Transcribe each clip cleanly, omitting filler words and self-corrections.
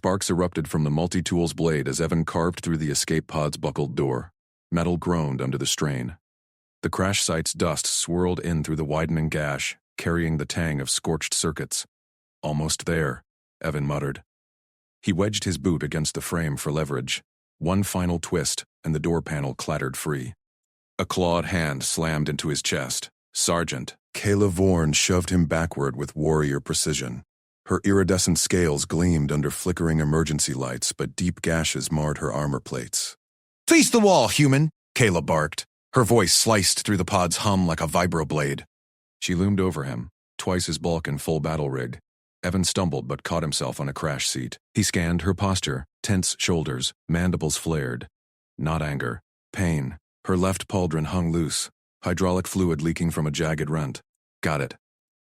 Sparks erupted from the multi-tools blade as Evan carved through the escape pod's buckled door. Metal groaned under the strain. The crash site's dust swirled in through the widening gash, carrying the tang of scorched circuits. "Almost there," Evan muttered. He wedged his boot against the frame for leverage. One final twist, and the door panel clattered free. A clawed hand slammed into his chest. "Sergeant." Kayla Vorn shoved him backward with warrior precision. Her iridescent scales gleamed under flickering emergency lights, but deep gashes marred her armor plates. "Face the wall, human!" Kayla barked. Her voice sliced through the pod's hum like a vibroblade. She loomed over him, twice his bulk in full battle rig. Evan stumbled but caught himself on a crash seat. He scanned her posture, tense shoulders, mandibles flared. Not anger, pain. Her left pauldron hung loose, hydraulic fluid leaking from a jagged rent. "Got it."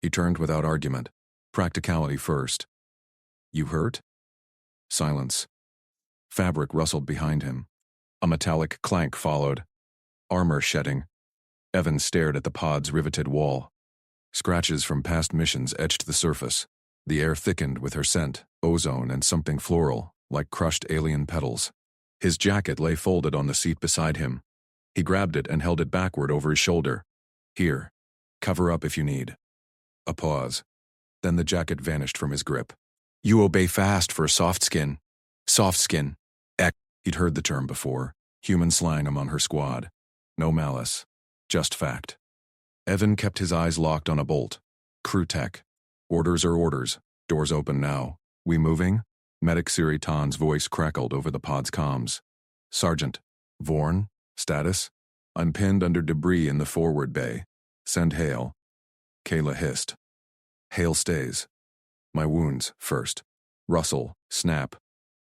He turned without argument. Practicality first. "You hurt?" Silence. Fabric rustled behind him. A metallic clank followed. Armor shedding. Evan stared at the pod's riveted wall. Scratches from past missions etched the surface. The air thickened with her scent, ozone, and something floral, like crushed alien petals. His jacket lay folded on the seat beside him. He grabbed it and held it backward over his shoulder. "Here. Cover up if you need." A pause. Then the jacket vanished from his grip. "You obey fast for a soft skin." Soft skin. He'd heard the term before. Human slang among her squad. No malice. Just fact. Evan kept his eyes locked on a bolt. Crew tech. Orders are orders. Doors open now. "We moving?" Medic Siri Tan's voice crackled over the pod's comms. "Sergeant. Vorn. Status? I'm pinned under debris in the forward bay. Send Hale." Kayla hissed. "Hale stays. My wounds first." Rustle. Snap.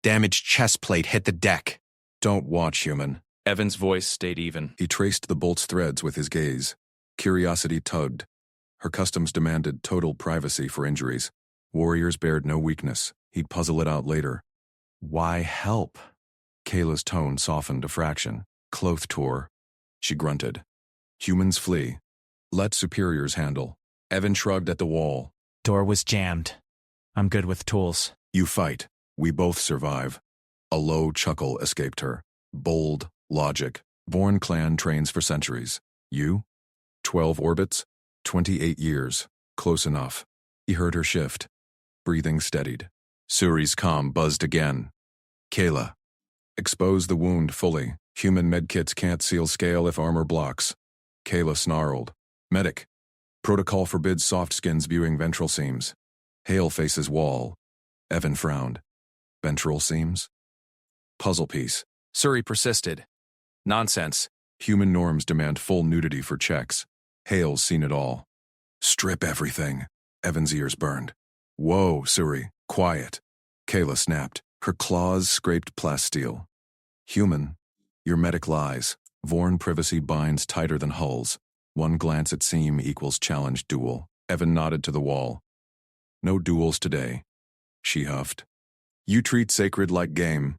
"Damaged chest plate hit the deck." "Don't watch, human." Evan's voice stayed even. He traced the bolt's threads with his gaze. Curiosity tugged. Her customs demanded total privacy for injuries. Warriors bared no weakness. He'd puzzle it out later. "Why help?" Kayla's tone softened a fraction. "Cloth tore." She grunted. "Humans flee. Let superiors handle." Evan shrugged at the wall. "Door was jammed. I'm good with tools." "You fight. We both survive." A low chuckle escaped her. Bold logic. Vorn clan trains for centuries. You? 12 orbits? 28 years. Close enough. He heard her shift. Breathing steadied. Suri's comm buzzed again. "Kayla. Expose the wound fully. Human medkits can't seal scale if armor blocks." Kayla snarled. "Medic. Protocol forbids soft skins viewing ventral seams." Hale faces wall. Evan frowned. "Ventral seams?" Puzzle piece. Suri persisted. "Nonsense." Human norms demand full nudity for checks. Hale's seen it all. "Strip everything." Evan's ears burned. "Whoa, Suri. Quiet." Kayla snapped. Her claws scraped plasteel. "Human. Your medic lies. Vorn privacy binds tighter than hulls. One glance at seam equals challenge duel." Evan nodded to the wall. "No duels today." She huffed. "You treat sacred like game.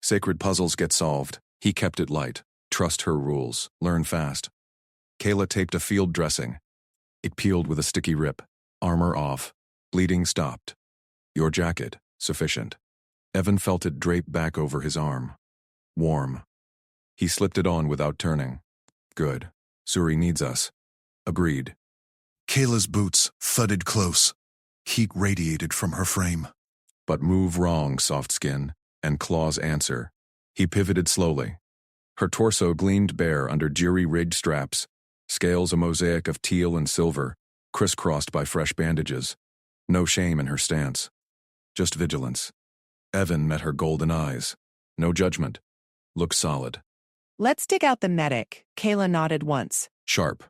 Sacred puzzles get solved." He kept it light. Trust her rules. Learn fast. Kayla taped a field dressing. It peeled with a sticky rip. Armor off. Bleeding stopped. "Your jacket. Sufficient." Evan felt it drape back over his arm. Warm. He slipped it on without turning. "Good. Suri needs us." Agreed. Kayla's boots thudded close. Heat radiated from her frame. "But move wrong, soft skin," and claws answer. He pivoted slowly. Her torso gleamed bare under jury-rigged straps, scales a mosaic of teal and silver, crisscrossed by fresh bandages. No shame in her stance. Just vigilance. Evan met her golden eyes. No judgment. Look solid. "Let's dig out the medic." Kayla nodded once. Sharp.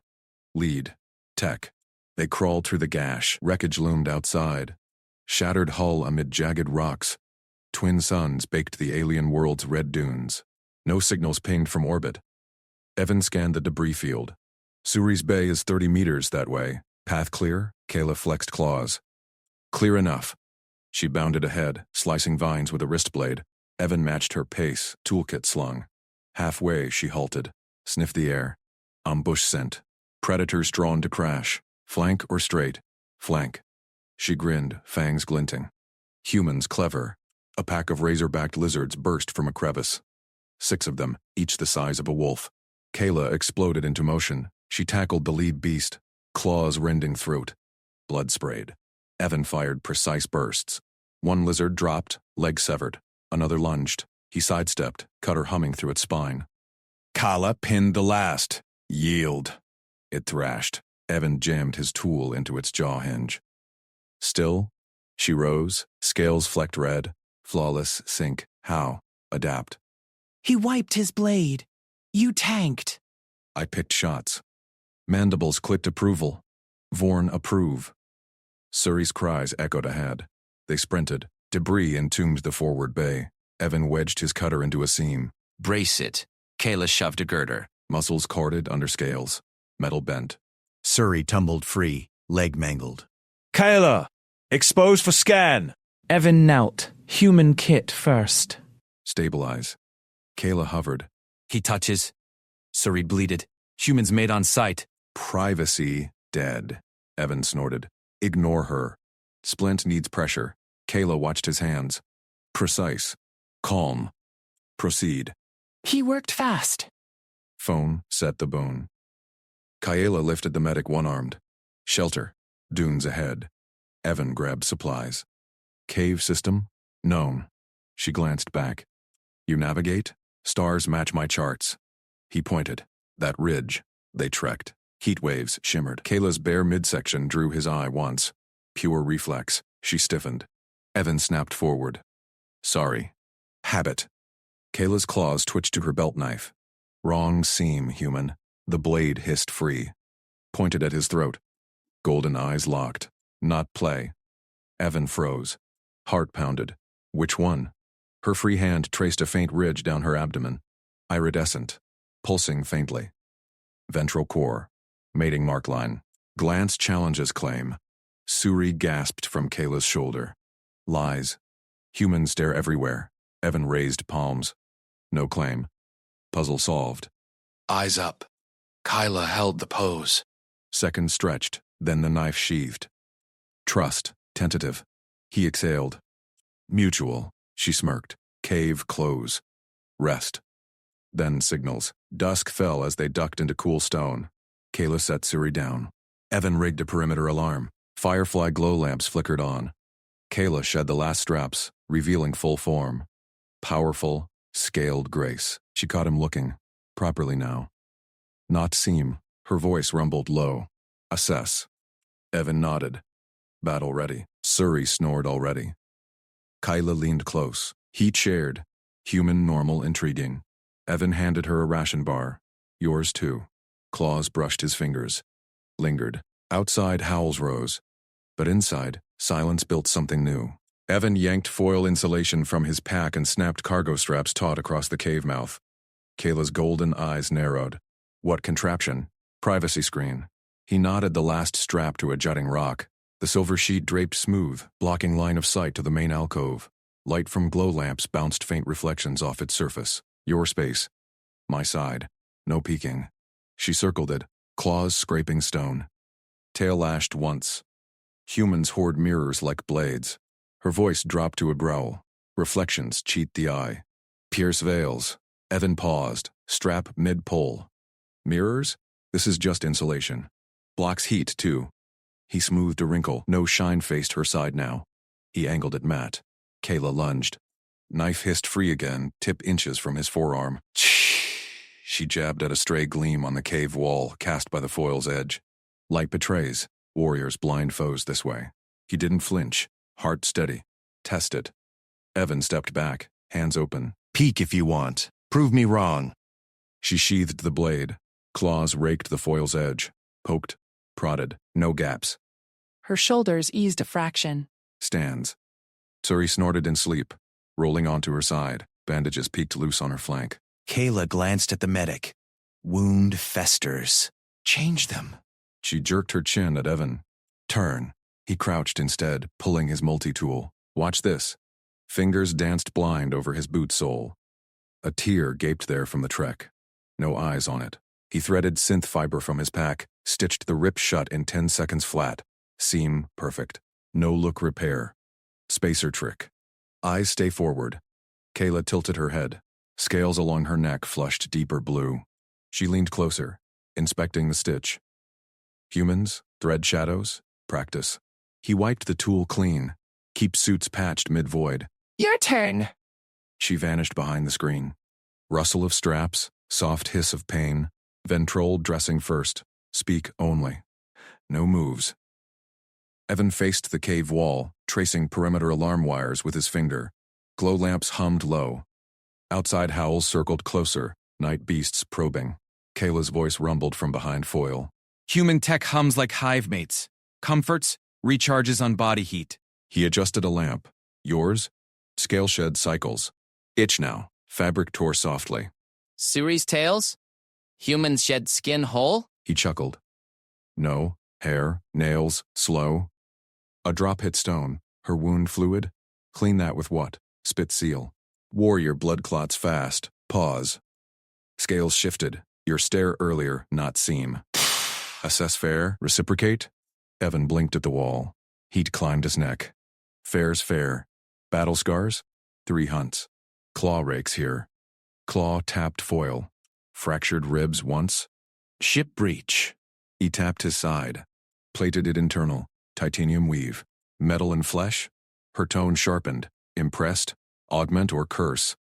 Lead. Tech. They crawled through the gash. Wreckage loomed outside. Shattered hull amid jagged rocks. Twin suns baked the alien world's red dunes. No signals pinged from orbit. Evan scanned the debris field. Suri's Bay is 30 meters that way. Path clear? Kayla flexed claws. Clear enough. She bounded ahead, slicing vines with a wrist blade. Evan matched her pace, toolkit slung. Halfway, she halted, sniffed the air. Ambush scent. Predators drawn to crash. Flank or straight? Flank. She grinned, fangs glinting. Humans clever. A pack of razor-backed lizards burst from a crevice. 6 of them, each the size of a wolf. Kayla exploded into motion. She tackled the lead beast, claws rending throat. Blood sprayed. Evan fired precise bursts. One lizard dropped, leg severed. Another lunged. He sidestepped, cutter humming through its spine. Kala pinned the last. Yield. It thrashed. Evan jammed his tool into its jaw hinge. Still, she rose, scales flecked red. Flawless sync. How? Adapt. He wiped his blade. You tanked. I picked shots. Mandibles clicked approval. Vorn approve. Suri's cries echoed ahead. They sprinted. Debris entombed the forward bay. Evan wedged his cutter into a seam. Brace it. Kayla shoved a girder. Muscles corded under scales. Metal bent. Suri tumbled free, leg mangled. Kayla! Exposed for scan! Evan knelt. Human kit first. Stabilize. Kayla hovered. He touches. Suri bleated. Humans made on sight. Privacy dead. Evan snorted. Ignore her. Splint needs pressure. Kayla watched his hands. Precise. Calm. Proceed. He worked fast. Phone set the bone. Kayla lifted the medic one-armed. Shelter. Dunes ahead. Evan grabbed supplies. Cave system? Known. She glanced back. You navigate? Stars match my charts. He pointed. That ridge. They trekked. Heat waves shimmered. Kayla's bare midsection drew his eye once. Pure reflex. She stiffened. Evan snapped forward. Sorry. Habit. Kayla's claws twitched to her belt knife. Wrong seam, human. The blade hissed free. Pointed at his throat. Golden eyes locked. Not play. Evan froze. Heart pounded. Which one? Her free hand traced a faint ridge down her abdomen. Iridescent. Pulsing faintly. Ventral core. Mating mark line. Glance challenges claim. Suri gasped from Kayla's shoulder. Lies. Humans stare everywhere. Evan raised palms. No claim. Puzzle solved. Eyes up. Kyla held the pose. Seconds stretched, then the knife sheathed. Trust. Tentative. He exhaled. Mutual. She smirked. Cave close. Rest. Then signals. Dusk fell as they ducked into cool stone. Kayla set Suri down. Evan rigged a perimeter alarm. Firefly glow lamps flickered on. Kayla shed the last straps, revealing full form. Powerful, scaled grace. She caught him looking. Properly now. Not seem. Her voice rumbled low. Assess. Evan nodded. Battle ready. Suri snored already. Kayla leaned close. He cheered. Human, normal, intriguing. Evan handed her a ration bar. Yours too. Claws brushed his fingers. Lingered. Outside, howls rose. But inside, silence built something new. Evan yanked foil insulation from his pack and snapped cargo straps taut across the cave mouth. Kayla's golden eyes narrowed. What contraption? Privacy screen. He knotted the last strap to a jutting rock. The silver sheet draped smooth, blocking line of sight to the main alcove. Light from glow lamps bounced faint reflections off its surface. Your space. My side. No peeking. She circled it, claws scraping stone. Tail lashed once. Humans hoard mirrors like blades. Her voice dropped to a growl. Reflections cheat the eye. Pierce veils. Evan paused, strap mid-pull. Mirrors? This is just insulation. Blocks heat, too. He smoothed a wrinkle. No shine faced her side now. He angled it matte. Kayla lunged. Knife hissed free again, tip inches from his forearm. She jabbed at a stray gleam on the cave wall, cast by the foil's edge. Light betrays. Warriors blind foes this way. He didn't flinch. Heart steady. Test it. Evan stepped back, hands open. Peek if you want. Prove me wrong. She sheathed the blade. Claws raked the foil's edge. Poked. Prodded. No gaps. Her shoulders eased a fraction. Stands. Suri snorted in sleep, rolling onto her side. Bandages peeked loose on her flank. Kayla glanced at the medic. Wound festers. Change them. She jerked her chin at Evan. Turn. He crouched instead, pulling his multi-tool. Watch this. Fingers danced blind over his boot sole. A tear gaped there from the trek. No eyes on it. He threaded synth fiber from his pack, stitched the rip shut in 10 seconds flat. Seam perfect. No look repair. Spacer trick. Eyes stay forward. Kayla tilted her head. Scales along her neck flushed deeper blue. She leaned closer, inspecting the stitch. Humans, thread shadows, practice. He wiped the tool clean. Keep suits patched mid-void. Your turn. She vanished behind the screen. Rustle of straps, soft hiss of pain. Ventrol dressing first. Speak only. No moves. Evan faced the cave wall, tracing perimeter alarm wires with his finger. Glow lamps hummed low. Outside howls circled closer, night beasts probing. Kayla's voice rumbled from behind foil. Human tech hums like hive mates. Comforts, recharges on body heat. He adjusted a lamp. Yours? Scale shed cycles. Itch now. Fabric tore softly. Suri's tails? Humans shed skin whole? He chuckled. No. Hair, nails, slow. A drop hit stone. Her wound fluid. Clean that with what? Spit seal. Warrior blood clots fast. Pause. Scales shifted. Your stare earlier, not seam. Assess fair, reciprocate? Evan blinked at the wall. Heat climbed his neck. Fair's fair. Battle scars? 3 hunts. Claw rakes here. Claw tapped foil. Fractured ribs once. Ship breach. He tapped his side. Plated it internal. Titanium weave. Metal and flesh? Her tone sharpened. Impressed? Augment or curse?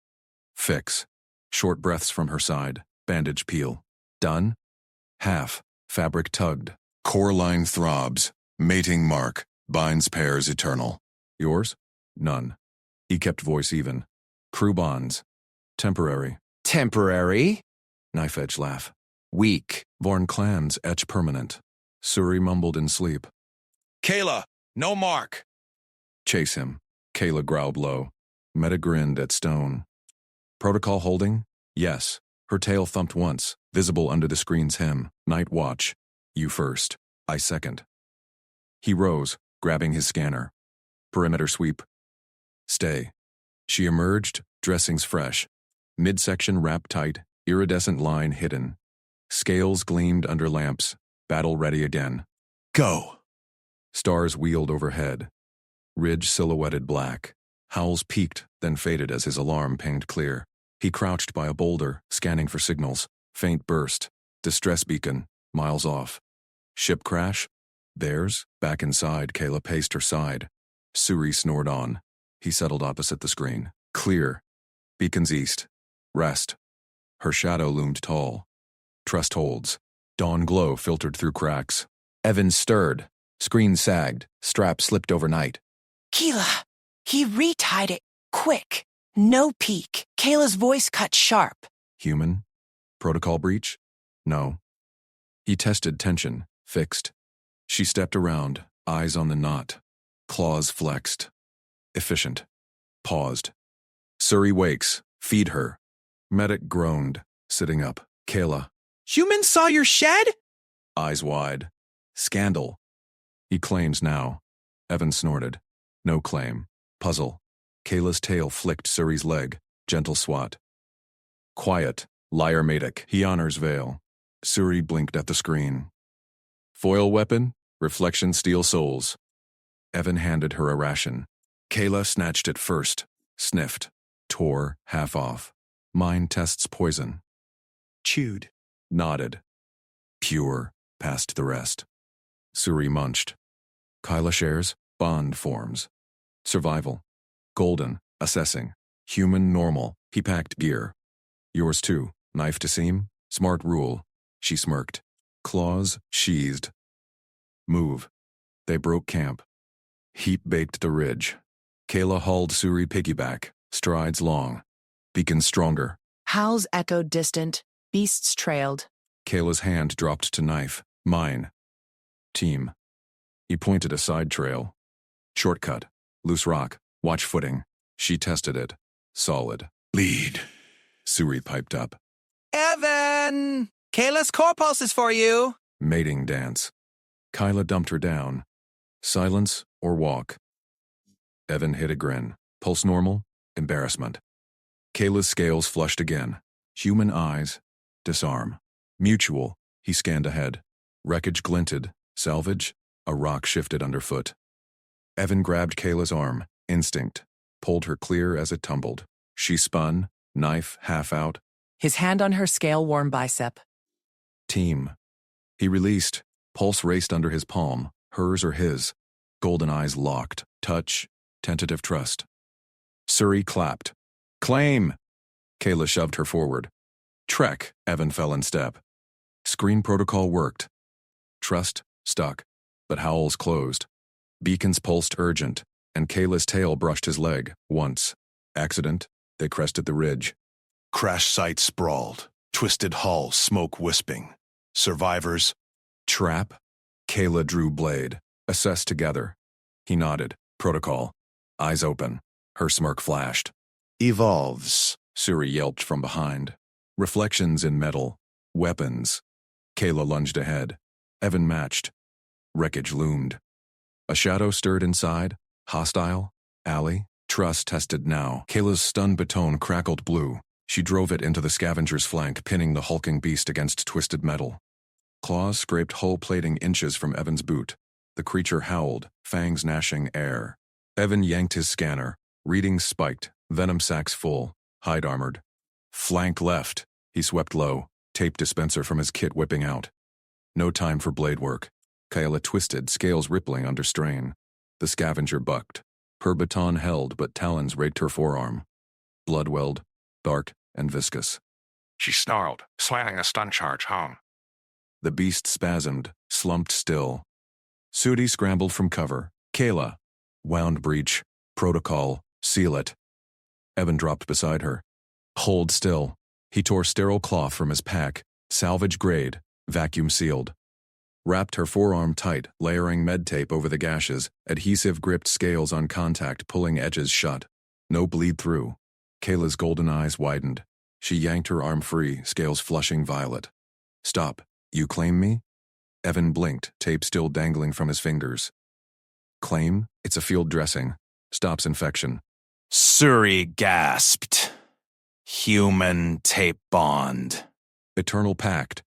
Fix. Short breaths from her side. Bandage peel. Done? Half. Fabric tugged. Core line throbs. Mating mark. Binds pairs eternal. Yours? None. He kept voice even. Crew bonds. Temporary. Temporary. Knife edge laugh. Weak. Vorn clans etch permanent. Suri mumbled in sleep. Kayla, no mark. Chase him. Kayla growled low. Meta grinned at stone. Protocol holding? Yes. Her tail thumped once, visible under the screen's hem. Night watch. You first. I second. He rose, grabbing his scanner. Perimeter sweep. Stay. She emerged, dressings fresh. Midsection wrapped tight, iridescent line hidden. Scales gleamed under lamps, battle ready again. Go. Stars wheeled overhead. Ridge silhouetted black. Howls peaked, then faded as his alarm pinged clear. He crouched by a boulder, scanning for signals. Faint burst. Distress beacon, miles off. Ship crash? Theirs? Back inside, Kayla paced her side. Suri snored on. He settled opposite the screen. Clear. Beacons east. Rest. Her shadow loomed tall. Trust holds. Dawn glow filtered through cracks. Evan stirred. Screen sagged. Strap slipped overnight. Keela, he retied it. Quick. No peek. Kayla's voice cut sharp. Human? Protocol breach? No. He tested tension. Fixed. She stepped around, eyes on the knot. Claws flexed. Efficient. Paused. Suri wakes. Feed her. Medic groaned, sitting up. Kayla. Humans saw your shed? Eyes wide. Scandal. He claims now. Evan snorted. No claim. Puzzle. Kayla's tail flicked Suri's leg. Gentle swat. Quiet. Liar Matic. He honors veil. Suri blinked at the screen. Foil weapon? Reflection steel souls. Evan handed her a ration. Kayla snatched it first. Sniffed. Tore, half off. Mine tests poison. Chewed. Nodded. Pure, past the rest. Suri munched. Kyla shares, bond forms. Survival. Golden, assessing. Human normal, he packed gear. Yours too, knife to seam, smart rule. She smirked. Claws sheathed. Move. They broke camp. Heat baked the ridge. Kayla hauled Suri piggyback, strides long. Beacon stronger. Howls echoed distant. Beasts trailed. Kayla's hand dropped to knife. Mine. Team. He pointed a side trail. Shortcut. Loose rock. Watch footing. She tested it. Solid. Lead. Suri piped up. Evan! Kayla's core pulse is for you. Mating dance. Kyla dumped her down. Silence or walk. Evan hid a grin. Pulse normal. Embarrassment. Kayla's scales flushed again. Human eyes. Disarm. Mutual. He scanned ahead. Wreckage glinted. Salvage. A rock shifted underfoot. Evan grabbed Kayla's arm. Instinct. pulled her clear as it tumbled. She spun, knife half out. His hand on her scale-worn bicep. Team. He released. Pulse raced under his palm, hers or his. Golden eyes locked. Touch. Tentative trust. Suri clapped. Claim! Kayla shoved her forward. Trek, Evan fell in step. Screen protocol worked. Trust, stuck, but Howells closed. Beacons pulsed urgent, and Kayla's tail brushed his leg, once. Accident, they crested the ridge. Crash site sprawled, twisted hull, smoke wisping. Survivors. Trap? Kayla drew blade. Assessed together. He nodded. Protocol. Eyes open. Her smirk flashed. Evolves. Suri yelped from behind. Reflections in metal. Weapons. Kayla lunged ahead. Evan matched. Wreckage loomed. A shadow stirred inside. Hostile. Alley. Trust tested now. Kayla's stun baton crackled blue. She drove it into the scavenger's flank, pinning the hulking beast against twisted metal. Claws scraped hull plating inches from Evan's boot. The creature howled, fangs gnashing air. Evan yanked his scanner. Readings spiked, venom sacs full, hide armored. Flank left. He swept low, tape dispenser from his kit whipping out. No time for blade work. Kayla twisted, scales rippling under strain. The scavenger bucked. Her baton held, but talons raked her forearm. Blood welled, dark and viscous. She snarled, slanting a stun charge home. The beast spasmed, slumped still. Sudi scrambled from cover. Kayla. Wound breach. Protocol. Seal it. Evan dropped beside her. Hold still. He tore sterile cloth from his pack, salvage grade, vacuum sealed. Wrapped her forearm tight, layering med tape over the gashes, adhesive gripped scales on contact, pulling edges shut. No bleed through. Kayla's golden eyes widened. She yanked her arm free, scales flushing violet. Stop. You claim me? Evan blinked, tape still dangling from his fingers. Claim? It's a field dressing. Stops infection. Suri gasped. Human tape bond. Eternal pact.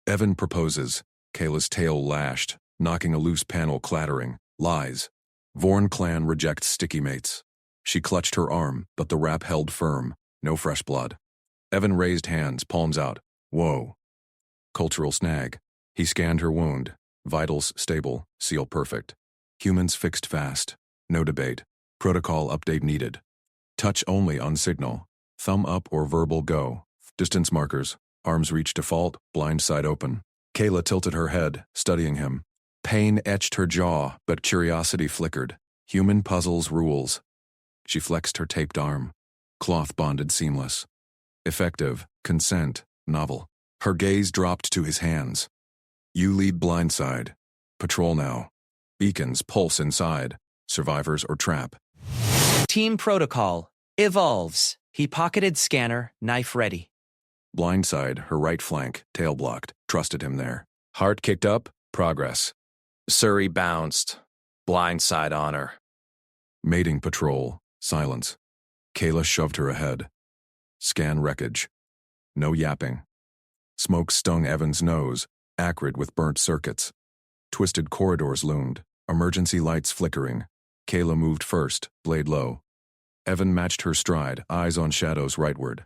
Evan proposes. Kayla's tail lashed, knocking a loose panel clattering. Lies. Vorn clan rejects sticky mates. She clutched her arm, but the wrap held firm. No fresh blood. Evan raised hands, palms out. Whoa. Cultural snag. He scanned her wound. Vitals stable, seal perfect. Humans fixed fast. No debate. Protocol update needed. Touch only on signal. Thumb up or verbal go. Distance markers. Arms reach default, blind side open. Kayla tilted her head, studying him. Pain etched her jaw, but curiosity flickered. Human puzzles rules. She flexed her taped arm. Cloth bonded seamless. Effective, consent, novel. Her gaze dropped to his hands. You lead blindside. Patrol now. Beacons pulse inside. Survivors or trap. Team protocol. Evolves. He pocketed scanner, knife ready. Blindside, her right flank, tail blocked. Trusted him there. Heart kicked up. Progress. Suri bounced. Blindside honor. Mating patrol. Silence. Kayla shoved her ahead. Scan wreckage. No yapping. Smoke stung Evan's nose, acrid with burnt circuits. Twisted corridors loomed, emergency lights flickering. Kayla moved first, blade low. Evan matched her stride, eyes on shadows rightward.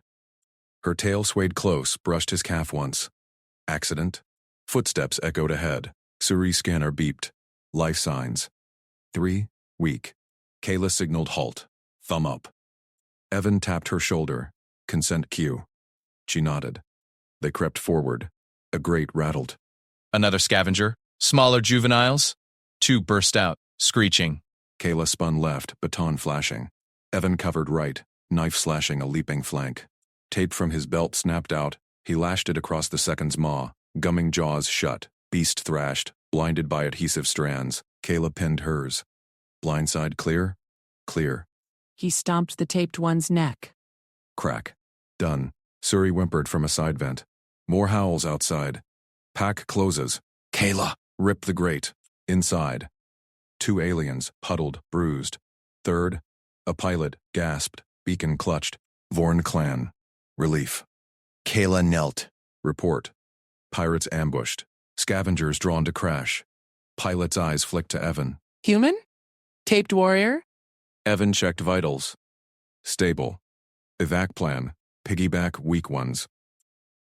Her tail swayed close, brushed his calf once. Accident? Footsteps echoed ahead. Suri scanner beeped. Life signs. 3, weak. Kayla signaled halt. Thumb up. Evan tapped her shoulder. Consent cue. She nodded. They crept forward. A grate rattled. Another scavenger. Smaller juveniles. 2 burst out, screeching. Kayla spun left, baton flashing. Evan covered right, knife slashing a leaping flank. Tape from his belt snapped out. He lashed it across the second's maw, gumming jaws shut. Beast thrashed, blinded by adhesive strands. Kayla pinned hers. Blindside clear? Clear. He stomped the taped one's neck. Crack. Done. Suri whimpered from a side vent. More howls outside. Pack closes. Kayla. Rip the grate. Inside. 2 aliens, puddled, bruised. Third. A pilot, gasped. Beacon clutched. Vorn clan. Relief. Kayla knelt. Report. Pirates ambushed. Scavengers drawn to crash. Pilot's eyes flicked to Evan. Human? Taped warrior? Evan checked vitals. Stable. Evac plan. Piggyback weak ones.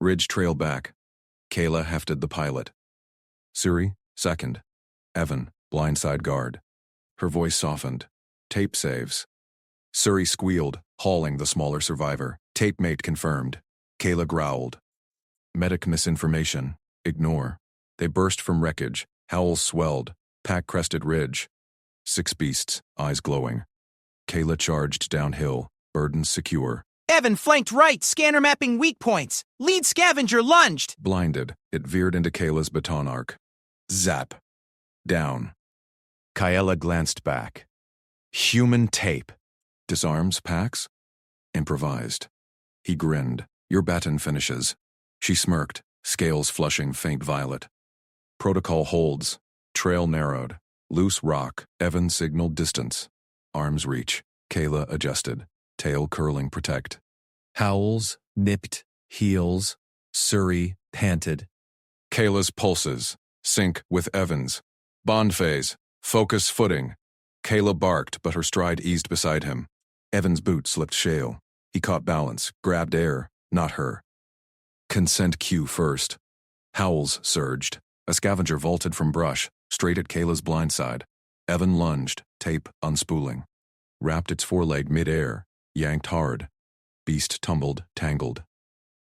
Ridge trail back. Kayla hefted the pilot. Suri, second. Evan, blindside guard. Her voice softened. Tape saves. Suri squealed, hauling the smaller survivor. Tape mate confirmed. Kayla growled. Medic misinformation. Ignore. They burst from wreckage. Howls swelled. Pack crested ridge. 6 beasts, eyes glowing. Kayla charged downhill, burdens secure. Evan flanked right, scanner mapping weak points. Lead scavenger lunged. Blinded, it veered into Kayla's baton arc. Zap. Down. Kayla glanced back. Human tape. Disarms packs? Improvised. He grinned. Your baton finishes. She smirked, scales flushing faint violet. Protocol holds. Trail narrowed. Loose rock. Evan signaled distance. Arms reach. Kayla adjusted. Tail curling protect. Howls, nipped, heels. Suri panted. Kayla's pulses. Sync with Evan's. Bond phase. Focus footing. Kayla barked, but her stride eased beside him. Evan's boot slipped shale. He caught balance, grabbed air, not her. Consent cue first. Howls surged. A scavenger vaulted from brush, straight at Kayla's blind side. Evan lunged, tape unspooling. Wrapped its foreleg mid-air, yanked hard. Beast tumbled, tangled.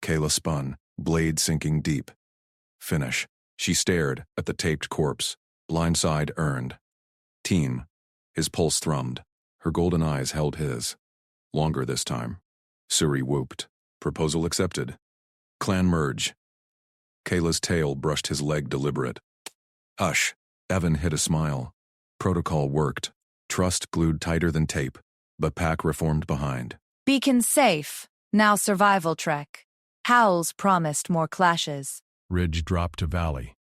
Kayla spun, blade sinking deep. Finish. She stared at the taped corpse. Blind side earned. Team. His pulse thrummed. Her golden eyes held his. Longer this time. Suri whooped. Proposal accepted. Clan merge. Kayla's tail brushed his leg deliberate. Hush. Evan hid a smile. Protocol worked. Trust glued tighter than tape. But Pack reformed behind. Beacon safe. Now survival trek. Howls promised more clashes. Ridge dropped to valley.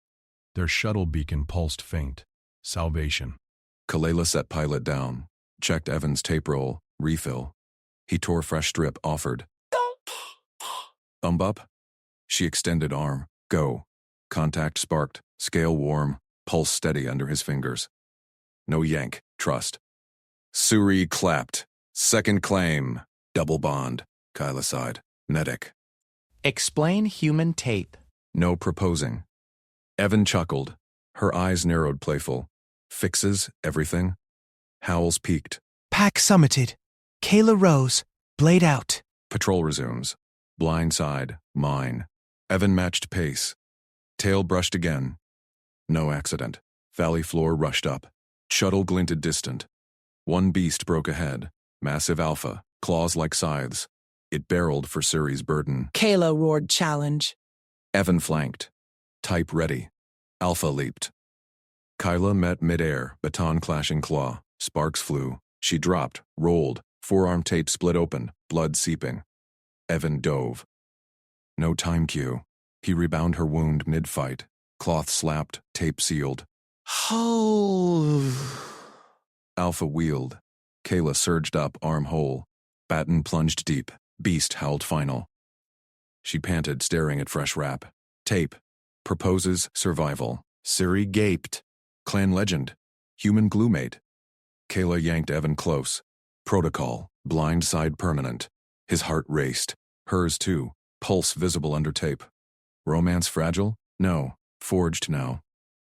Their shuttle beacon pulsed faint. Salvation. Kalela set pilot down. Checked Evan's tape roll. Refill. He tore fresh strip, offered. Thumb up. She extended arm. Go. Contact sparked. Scale warm. Pulse steady under his fingers. No yank. Trust. Suri clapped. Second claim. Double bond. Kyla sighed. Medic. Explain human tape. No proposing. Evan chuckled. Her eyes narrowed playful. Fixes everything. Howls peaked. Pack summited. Kayla rose. Blade out. Patrol resumes. Blind side. Mine. Evan matched pace. Tail brushed again. No accident. Valley floor rushed up. Shuttle glinted distant. One beast broke ahead. Massive alpha. Claws like scythes. It barreled for Suri's burden. Kayla roared challenge. Evan flanked. Type ready. Alpha leaped. Kyla met midair, baton clashing claw. Sparks flew. She dropped, rolled. Forearm tape split open, blood seeping. Evan dove. No time cue. He rebound her wound mid-fight. Cloth slapped, tape sealed. Alpha wheeled. Kayla surged up, arm whole. Baton plunged deep. Beast howled final. She panted, staring at fresh wrap. Tape. Proposes survival. Suri gaped. Clan legend. Human gluemate. Kayla yanked Evan close. Protocol. Blind side permanent. His heart raced. Hers too. Pulse visible under tape. Romance fragile? No. Forged now.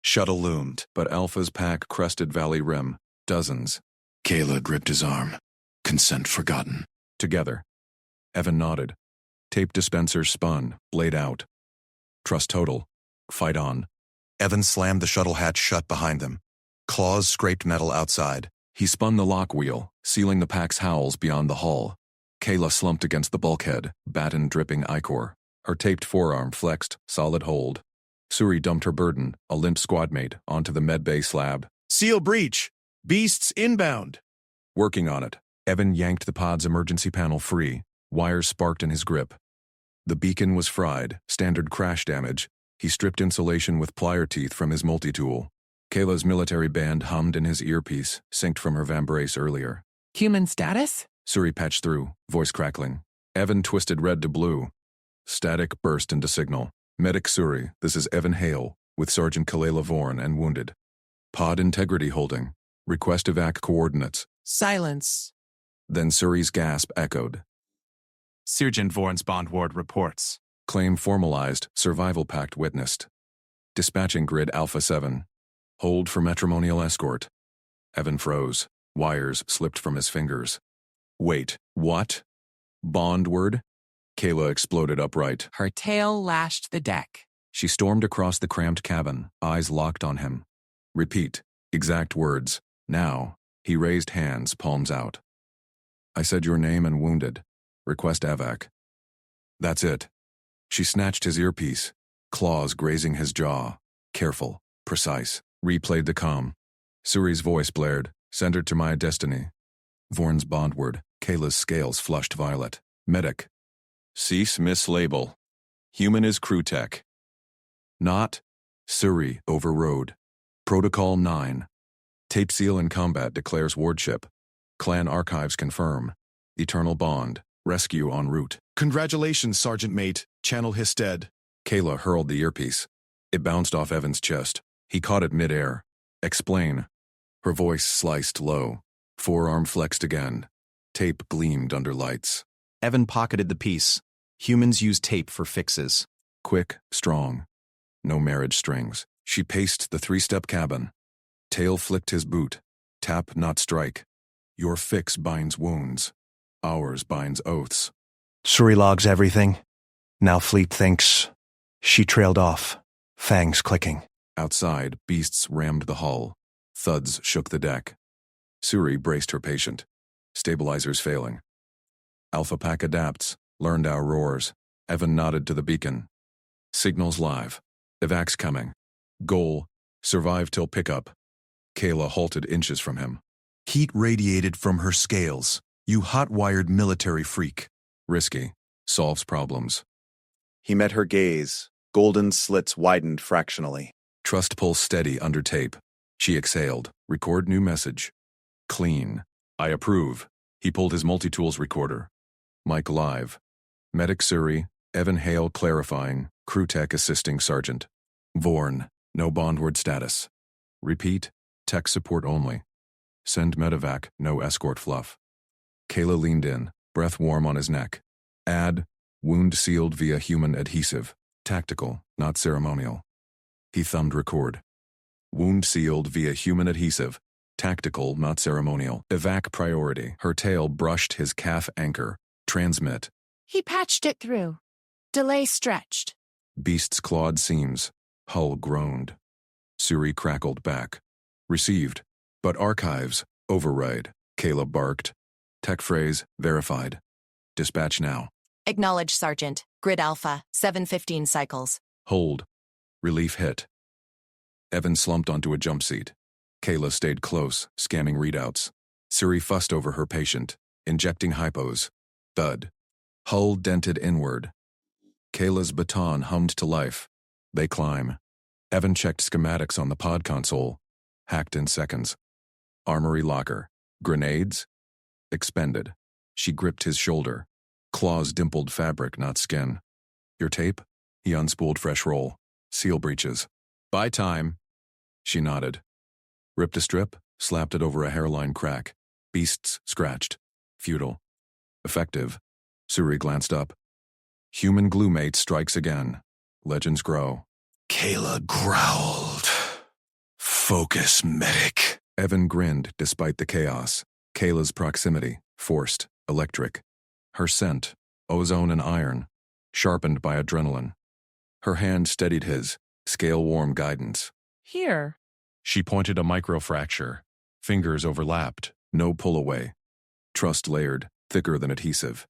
Shuttle loomed. But Alpha's pack crested valley rim. Dozens. Kayla gripped his arm. Consent forgotten. Together. Evan nodded. Tape dispenser spun. Blade out. Trust total. Fight on. Evan slammed the shuttle hatch shut behind them. Claws scraped metal outside. He spun the lock wheel, sealing the pack's howls beyond the hull. Kayla slumped against the bulkhead, baton dripping ichor. Her taped forearm flexed, solid hold. Suri dumped her burden, a limp squadmate, onto the medbay slab. Seal breach! Beasts inbound! Working on it, Evan yanked the pod's emergency panel free. Wires sparked in his grip. The beacon was fried, standard crash damage. He stripped insulation with plier teeth from his multi-tool. Kayla's military band hummed in his earpiece, synced from her vambrace earlier. Human status? Suri patched through, voice crackling. Evan twisted red to blue. Static burst into signal. Medic Suri, this is Evan Hale, with Sergeant Kalela Vorn and wounded. Pod integrity holding. Request evac coordinates. Silence. Then Suri's gasp echoed. Sergeant Vorn's bond ward reports. Claim formalized, survival pact witnessed. Dispatching grid Alpha 7. Hold for matrimonial escort. Evan froze. Wires slipped from his fingers. Wait, what? Bond word? Kayla exploded upright. Her tail lashed the deck. She stormed across the cramped cabin, eyes locked on him. Repeat, exact words. Now. He raised hands, palms out. I said your name and wounded. Request evac. That's it. She snatched his earpiece, claws grazing his jaw. Careful, precise. Replayed the comm. Suri's voice blared. Send her to my destiny. Vorn's bond word. Kayla's scales flushed violet. Medic. Cease mislabel. Human is crew tech. Not. Suri overrode. Protocol 9. Tape seal in combat declares wardship. Clan archives confirm. Eternal bond. Rescue en route. Congratulations, Sergeant Mate. Channel Histed. Kayla hurled the earpiece. It bounced off Evan's chest. He caught it midair. Explain. Her voice sliced low. Forearm flexed again. Tape gleamed under lights. Evan pocketed the piece. Humans use tape for fixes. Quick, strong. No marriage strings. She paced the 3-step cabin. Tail flicked his boot. Tap, not strike. Your fix binds wounds. Ours binds oaths. Suri logs everything. Now Fleet thinks. She trailed off. Fangs clicking. Outside, beasts rammed the hull. Thuds shook the deck. Suri braced her patient. Stabilizers failing. Alpha Pack adapts. Learned our roars. Evan nodded to the beacon. Signals live. Evac's coming. Goal. Survive till pickup. Kayla halted inches from him. Heat radiated from her scales. You hot-wired military freak. Risky. Solves problems. He met her gaze. Golden slits widened fractionally. Trust pulse steady under tape. She exhaled. Record new message. Clean. I approve. He pulled his multi-tools recorder. Mic live. Medic Suri. Evan Hale clarifying. Crew tech assisting Sergeant. Vorn. No bondward status. Repeat. Tech support only. Send medevac. No escort fluff. Kayla leaned in. Breath warm on his neck. Add. Wound sealed via human adhesive. Tactical, not ceremonial. He thumbed record. Wound sealed via human adhesive. Tactical, not ceremonial. Evac priority. Her tail brushed his calf anchor. Transmit. He patched it through. Delay stretched. Beast's clawed seams. Hull groaned. Suri crackled back. Received. But archives. Override. Kayla barked. Tech phrase. Verified. Dispatch now. Acknowledge, Sergeant. Grid Alpha, 715 cycles. Hold. Relief hit. Evan slumped onto a jump seat. Kayla stayed close, scanning readouts. Suri fussed over her patient, injecting hypos. Thud. Hull dented inward. Kayla's baton hummed to life. They climb. Evan checked schematics on the pod console. Hacked in seconds. Armory locker. Grenades? Expended. She gripped his shoulder. Claws dimpled fabric, not skin. Your tape? He unspooled fresh roll. Seal breeches. Buy time. She nodded. Ripped a strip, slapped it over a hairline crack. Beasts scratched. Futile. Effective. Suri glanced up. Human gluemate strikes again. Legends grow. Kayla growled. Focus, medic. Evan grinned despite the chaos. Kayla's proximity, forced, electric. Her scent, ozone and iron, sharpened by adrenaline. Her hand steadied his, scale-warm guidance. Here. She pointed a microfracture. Fingers overlapped, no pull-away. Trust layered, thicker than adhesive.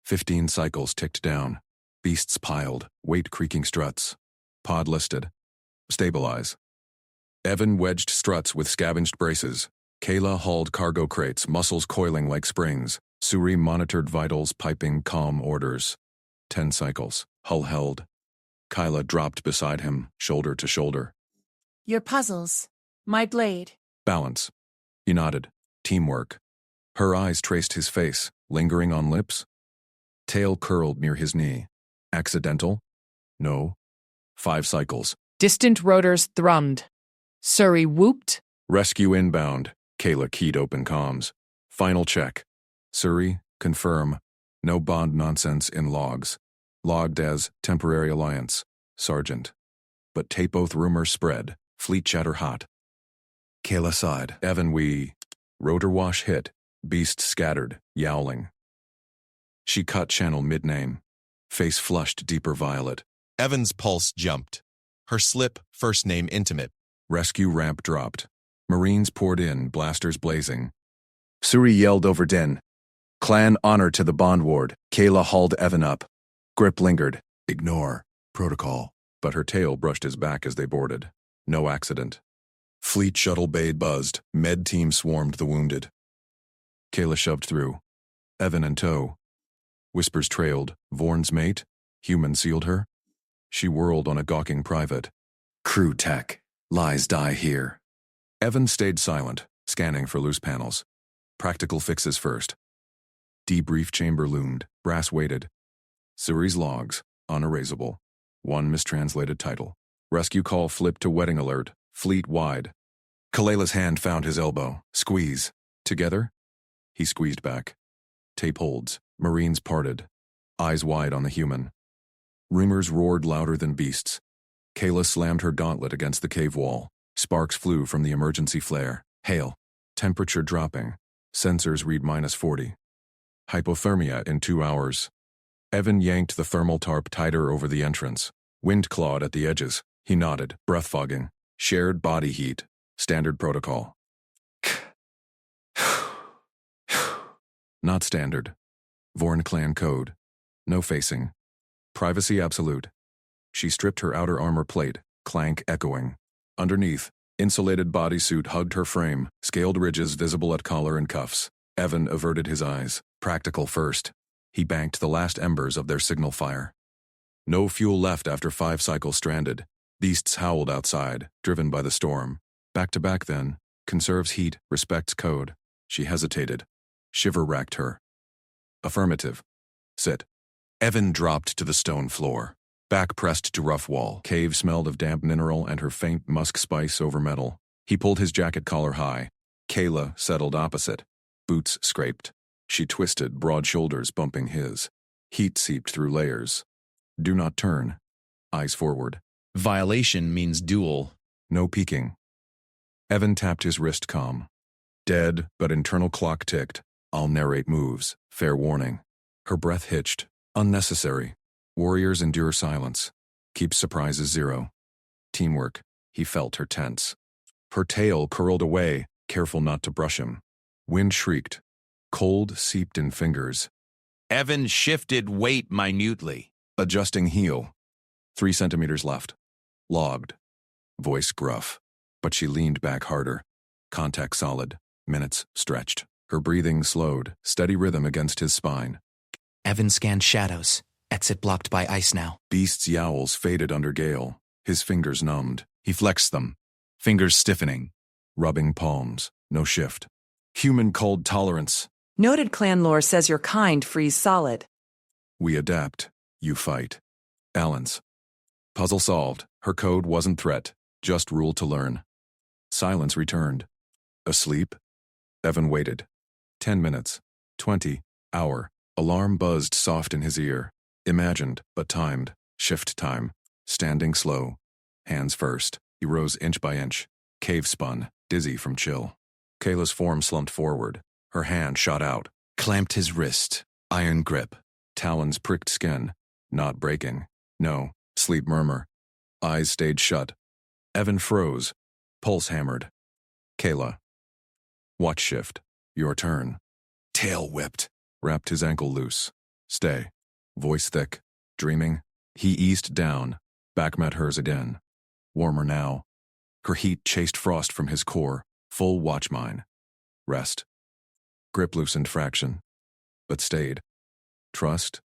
15 cycles ticked down. Beasts piled, weight creaking struts. Pod listed. Stabilize. Evan wedged struts with scavenged braces. Kayla hauled cargo crates, muscles coiling like springs. Suri monitored vitals, piping calm orders. 10 cycles. Hull held. Kyla dropped beside him, shoulder to shoulder. Your puzzles. My blade. Balance. He nodded. Teamwork. Her eyes traced his face, lingering on lips. Tail curled near his knee. Accidental? No. 5 cycles. Distant rotors thrummed. Suri whooped. Rescue inbound. Kayla keyed open comms. Final check. Suri, confirm. No bond nonsense in logs. Logged as temporary alliance. Sergeant. But tape oath rumors spread. Fleet chatter hot. Kayla sighed. Evan, we. Rotor wash hit. Beast scattered, yowling. She cut channel mid-name. Face flushed deeper violet. Evan's pulse jumped. Her slip, first name intimate. Rescue ramp dropped. Marines poured in, blasters blazing. Suri yelled over Din. Clan honor to the bond ward. Kayla hauled Evan up. Grip lingered. Ignore. Protocol. But her tail brushed his back as they boarded. No accident. Fleet shuttle bay buzzed. Med team swarmed the wounded. Kayla shoved through. Evan in tow. Whispers trailed. Vorn's mate? Human sealed her? She whirled on a gawking private. Crew tech. Lies die here. Evan stayed silent, scanning for loose panels. Practical fixes first. Debrief chamber loomed. Brass waited. Suri's logs. Unerasable. One mistranslated title. Rescue call flipped to wedding alert. Fleet wide. Kaleila's hand found his elbow. Squeeze. Together? He squeezed back. Tape holds. Marines parted. Eyes wide on the human. Rumors roared louder than beasts. Kayla slammed her gauntlet against the cave wall. Sparks flew from the emergency flare. Hail. Temperature dropping. Sensors read -40. Hypothermia in 2 hours. Evan yanked the thermal tarp tighter over the entrance. Wind clawed at the edges. He nodded, breath fogging. Shared body heat. Standard protocol. Not standard. Vorn clan code. No facing. Privacy absolute. She stripped her outer armor plate, clank echoing. Underneath, insulated bodysuit hugged her frame, scaled ridges visible at collar and cuffs. Evan averted his eyes. Practical first. He banked the last embers of their signal fire. No fuel left after 5 cycles stranded. Beasts howled outside, driven by the storm. Back to back then. Conserves heat, respects code. She hesitated. Shiver racked her. Affirmative. Sit. Evan dropped to the stone floor. Back pressed to rough wall. Cave smelled of damp mineral and her faint musk spice over metal. He pulled his jacket collar high. Kayla settled opposite. Boots scraped. She twisted, broad shoulders bumping his. Heat seeped through layers. Do not turn. Eyes forward. Violation means duel. No peeking. Evan tapped his wrist calm. Dead, but internal clock ticked. I'll narrate moves. Fair warning. Her breath hitched. Unnecessary. Warriors endure silence. Keep surprises 0. Teamwork. He felt her tense. Her tail curled away, careful not to brush him. Wind shrieked. Cold seeped in fingers. Evan shifted weight minutely. Adjusting heel. 3 centimeters left. Logged. Voice gruff. But she leaned back harder. Contact solid. Minutes stretched. Her breathing slowed. Steady rhythm against his spine. Evan scanned shadows. Exit blocked by ice now. Beast's yowls faded under gale. His fingers numbed. He flexed them. Fingers stiffening. Rubbing palms. No shift. Human cold tolerance. Noted clan lore says your kind freeze solid. We adapt. You fight. Balance. Puzzle solved. Her code wasn't threat. Just rule to learn. Silence returned. Asleep? Evan waited. 10 minutes. 20. Hour. Alarm buzzed soft in his ear. Imagined, but timed. Shift time. Standing slow. Hands first. He rose inch by inch. Cave spun, dizzy from chill. Kayla's form slumped forward. Her hand shot out. Clamped his wrist. Iron grip. Talons pricked skin. Not breaking. No. Sleep murmur. Eyes stayed shut. Evan froze. Pulse hammered. Kayla. Watch shift. Your turn. Tail whipped. Wrapped his ankle loose. Stay. Voice thick. Dreaming. He eased down. Back met hers again. Warmer now. Her heat chased frost from his core. Full watch mine. Rest. Grip loosened fraction. But stayed. Trust?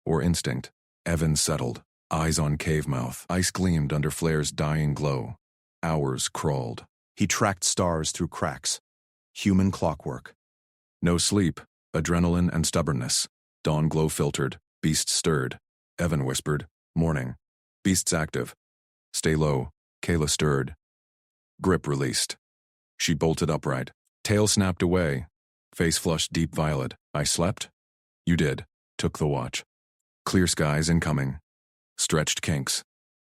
Or instinct? Evan settled. Eyes on cave mouth. Ice gleamed under flare's dying glow. Hours crawled. He tracked stars through cracks. Human clockwork. No sleep. Adrenaline and stubbornness. Dawn glow filtered. Beast stirred. Evan whispered. Morning. Beast's active. Stay low. Kayla stirred. Grip released. She bolted upright. Tail snapped away. Face flushed deep violet. I slept? You did. Took the watch. Clear skies incoming. Stretched kinks.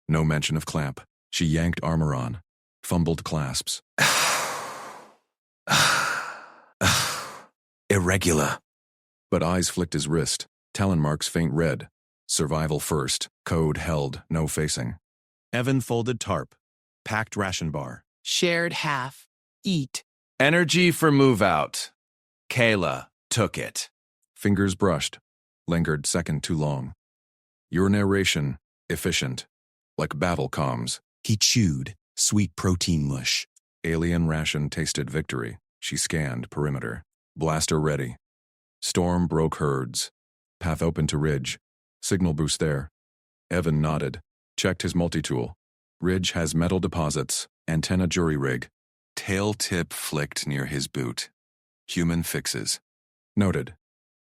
No mention of clamp. She yanked armor on. Fumbled clasps. Irregular. But eyes flicked his wrist. Talon marks faint red. Survival first. Code held. No facing. Evan folded tarp. Packed ration bar. Shared half. Eat. Energy for move out. Kayla took it. Fingers brushed. Lingered second too long. Your narration, efficient. Like battle comms. He chewed. Sweet protein mush. Alien ration tasted victory. She scanned perimeter. Blaster ready. Storm broke herds. Path open to ridge. Signal boost there. Evan nodded. Checked his multi-tool. Ridge has metal deposits. Antenna jury rig. Tail tip flicked near his boot. Human fixes. Noted.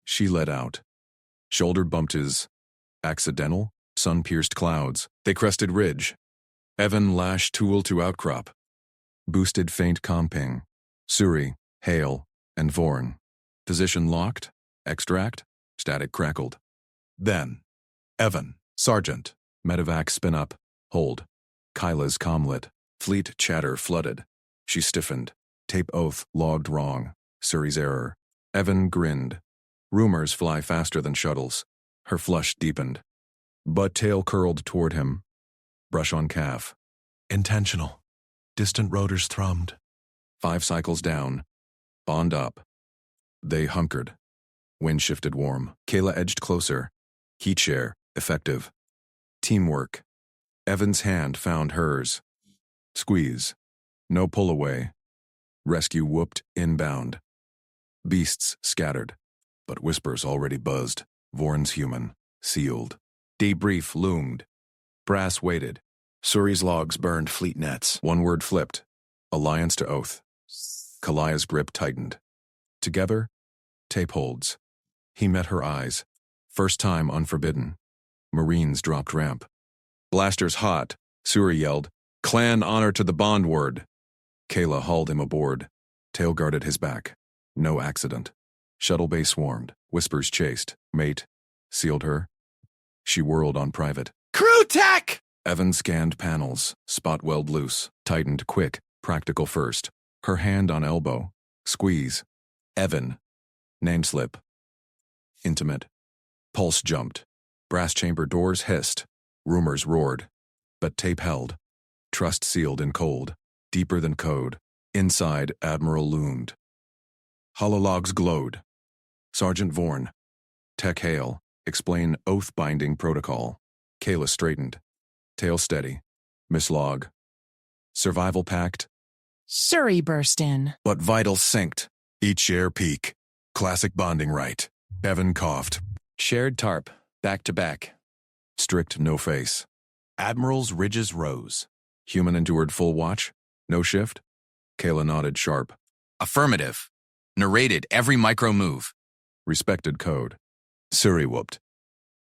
She let out. Shoulder bumped his. Accidental? Sun-pierced clouds. They crested ridge. Evan lashed tool to outcrop. Boosted faint comping. Suri, Hale, and Vorn. Position locked. Extract. Static crackled. Then. Evan. Sergeant. Medevac spin up. Hold. Kyla's comlit. Fleet chatter flooded. She stiffened. Tape oath logged wrong. Suri's error. Evan grinned. Rumors fly faster than shuttles. Her flush deepened. But tail curled toward him. Brush on calf. Intentional. Distant rotors thrummed. 5 cycles down. Bond up. They hunkered. Wind shifted warm. Kayla edged closer. Heat share. Effective. Teamwork. Evan's hand found hers. Squeeze. No pull away. Rescue whooped inbound. Beasts scattered. But whispers already buzzed. Vorn's human. Sealed. Debrief loomed. Brass waited. Suri's logs burned fleet nets. One word flipped. Alliance to oath. Kalaya's grip tightened. Together, tape holds. He met her eyes. First time unforbidden. Marines dropped ramp. Blasters hot. Suri yelled, "Clan honor to the bond word." Kayla hauled him aboard. Tail guarded his back. No accident. Shuttle bay swarmed. Whispers chased. Mate. Sealed her. She whirled on private. Crew tech! Evan scanned panels. Spot weld loose. Tightened quick. Practical first. Her hand on elbow. Squeeze. Evan. Name slip. Intimate. Pulse jumped. Brass chamber doors hissed. Rumors roared. But tape held. Trust sealed in cold. Deeper than code. Inside, Admiral loomed. Holologs glowed. Sergeant Vorn. Tech Hale. Explain oath-binding protocol. Kayla straightened. Tail steady. Mislog. Survival pact. Suri burst in. But vitals synced. Each air peak. Classic bonding right. Evan coughed. Shared tarp. Back to back. Strict no face. Admiral's ridges rose. Human endured full watch? No shift? Kayla nodded sharp. Affirmative. Narrated every micro move. Respected code. Suri whooped.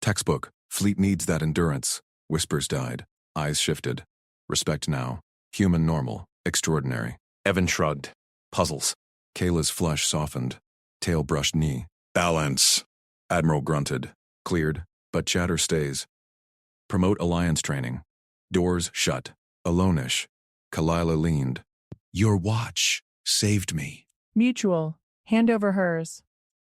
Textbook. Fleet needs that endurance. Whispers died. Eyes shifted. Respect now. Human normal. Extraordinary. Evan shrugged. Puzzles. Kayla's flush softened. Tail brushed knee. Balance. Admiral grunted. Cleared. But chatter stays. Promote alliance training. Doors shut. Alone-ish. Kalila leaned. Your watch saved me. Mutual. Hand over hers.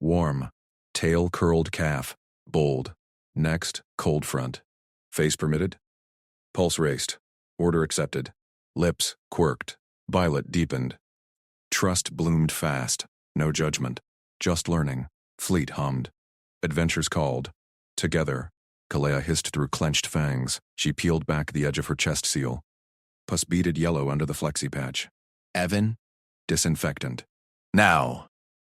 Warm. Tail curled calf. Bold. Next, cold front. Face permitted. Pulse raced. Order accepted. Lips quirked. Violet deepened. Trust bloomed fast. No judgment. Just learning. Fleet hummed. Adventures called. Together. Kalea hissed through clenched fangs. She peeled back the edge of her chest seal. Pus beaded yellow under the flexi patch. Evan? Disinfectant. Now.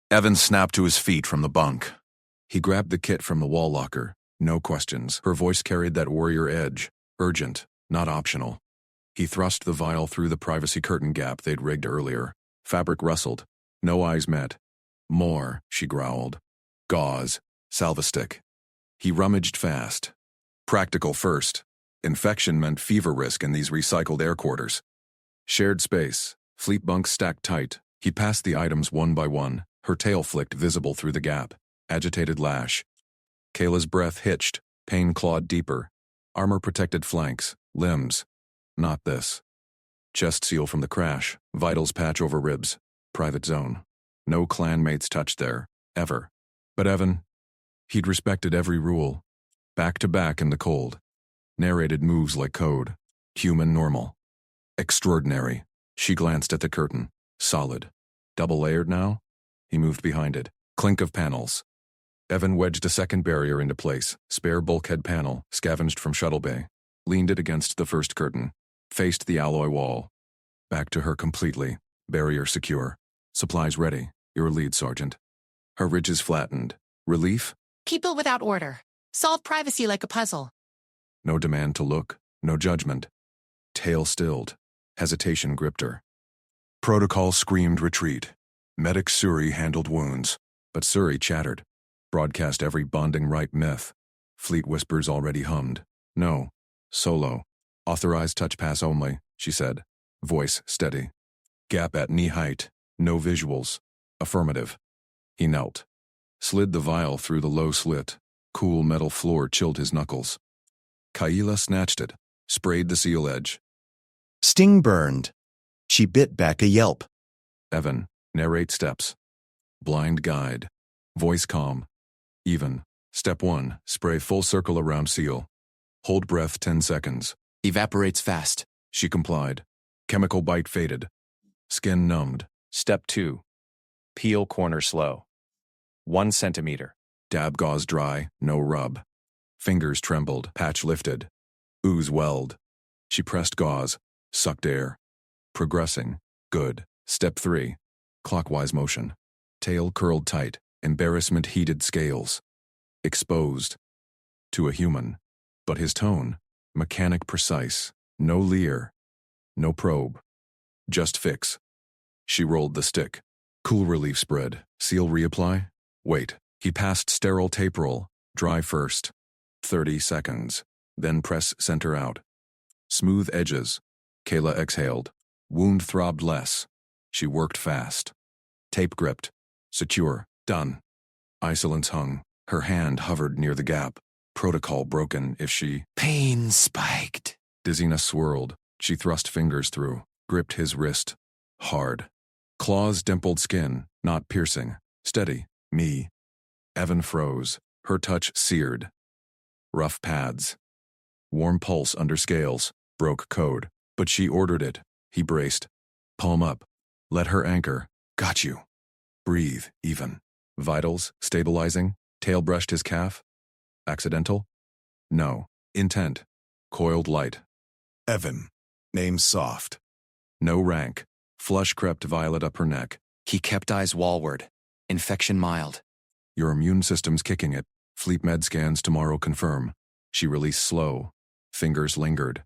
Evan snapped to his feet from the bunk. He grabbed the kit from the wall locker. No questions. Her voice carried that warrior edge. Urgent, not optional. He thrust the vial through the privacy curtain gap they'd rigged earlier. Fabric rustled. No eyes met. More, she growled. Gauze. Salvastick. He rummaged fast. Practical first. Infection meant fever risk in these recycled air quarters. Shared space. Fleet bunks stacked tight. He passed the items one by one. Her tail flicked visible through the gap. Agitated lash. Kayla's breath hitched. Pain clawed deeper. Armor-protected flanks. Limbs. Not this. Chest seal from the crash. Vitals patch over ribs. Private zone. No clanmates touched there. Ever. But Evan, he'd respected every rule. Back to back in the cold. Narrated moves like code. Human normal. Extraordinary. She glanced at the curtain. Solid. Double-layered now? He moved behind it. Clink of panels. Evan wedged a second barrier into place. Spare bulkhead panel, scavenged from shuttle bay. Leaned it against the first curtain. Faced the alloy wall. Back to her completely. Barrier secure. Supplies ready. Your lead, Sergeant. Her ridges flattened. Relief? People without order. Solve privacy like a puzzle. No demand to look. No judgment. Tail stilled. Hesitation gripped her. Protocol screamed retreat. Medic Suri handled wounds. But Suri chattered. Broadcast every bonding right myth. Fleet whispers already hummed. No. Solo. Authorized touch pass only, she said. Voice steady. Gap at knee height. No visuals. Affirmative. He knelt. Slid the vial through the low slit. Cool metal floor chilled his knuckles. Kayla snatched it. Sprayed the seal edge. Sting burned. She bit back a yelp. Evan, narrate steps. Blind guide. Voice calm. Even. Step 1, spray full circle around seal. Hold breath 10 seconds. Evaporates fast. She complied. Chemical bite faded. Skin numbed. Step 2. Peel corner slow. 1 centimeter. Dab gauze dry, no rub. Fingers trembled, patch lifted. Ooze welled. She pressed gauze, sucked air. Progressing. Good. Step 3. Clockwise motion. Tail curled tight, embarrassment heated scales. Exposed. To a human. But his tone, mechanic precise. No leer. No probe. Just fix. She rolled the stick. Cool relief spread. Seal reapply? Wait. He passed sterile tape roll. Dry first. 30 seconds. Then press center out. Smooth edges. Kayla exhaled. Wound throbbed less. She worked fast. Tape gripped. Secure. Done. Isolance hung. Her hand hovered near the gap. Protocol broken if she... Pain spiked. Dizziness swirled. She thrust fingers through. Gripped his wrist. Hard. Claws dimpled skin, not piercing. Steady. Me. Evan froze. Her touch seared. Rough pads. Warm pulse under scales. Broke code. But she ordered it. He braced. Palm up. Let her anchor. Got you. Breathe, even. Vitals, stabilizing. Tail brushed his calf. Accidental? No. Intent. Coiled light. Evan. Name soft. No rank. Flush crept violet up her neck. He kept eyes wallward. Infection mild. Your immune system's kicking it. Fleet med scans tomorrow confirm. She released slow. Fingers lingered.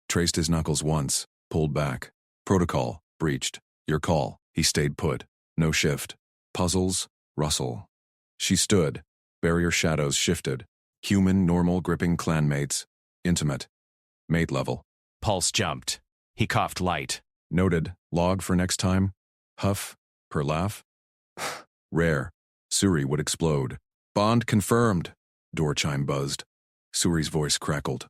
Traced his knuckles once. Pulled back. Protocol. Breached. Your call. He stayed put. No shift. Puzzles. Rustle. She stood. Barrier shadows shifted. Human, normal, gripping clanmates. Intimate. Mate level. Pulse jumped. He coughed light. Noted. Log for next time. Huff. Per laugh. Rare. Suri would explode. Bond confirmed. Door chime buzzed. Suri's voice crackled.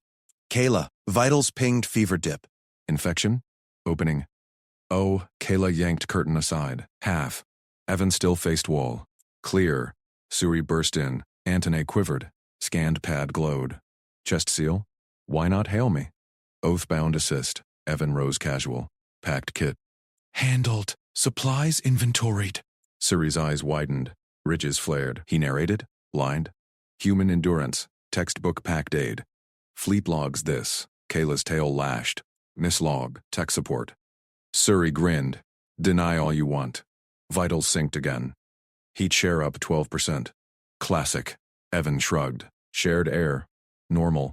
Kayla, vitals pinged fever dip. Infection? Opening. Oh, Kayla yanked curtain aside. Half. Evan still faced wall. Clear. Suri burst in. Antone quivered. Scanned pad glowed. Chest seal? Why not hail me? Oath-bound assist. Evan rose casual. Packed kit. Handled. Supplies inventoried. Suri's eyes widened. Ridges flared. He narrated. Lined. Human endurance. Textbook packed aid. Fleet logs this. Kayla's tail lashed. Mislog. Tech support. Suri grinned. Deny all you want. Vitals synced again. Heat share up 12%. Classic. Evan shrugged. Shared air. Normal.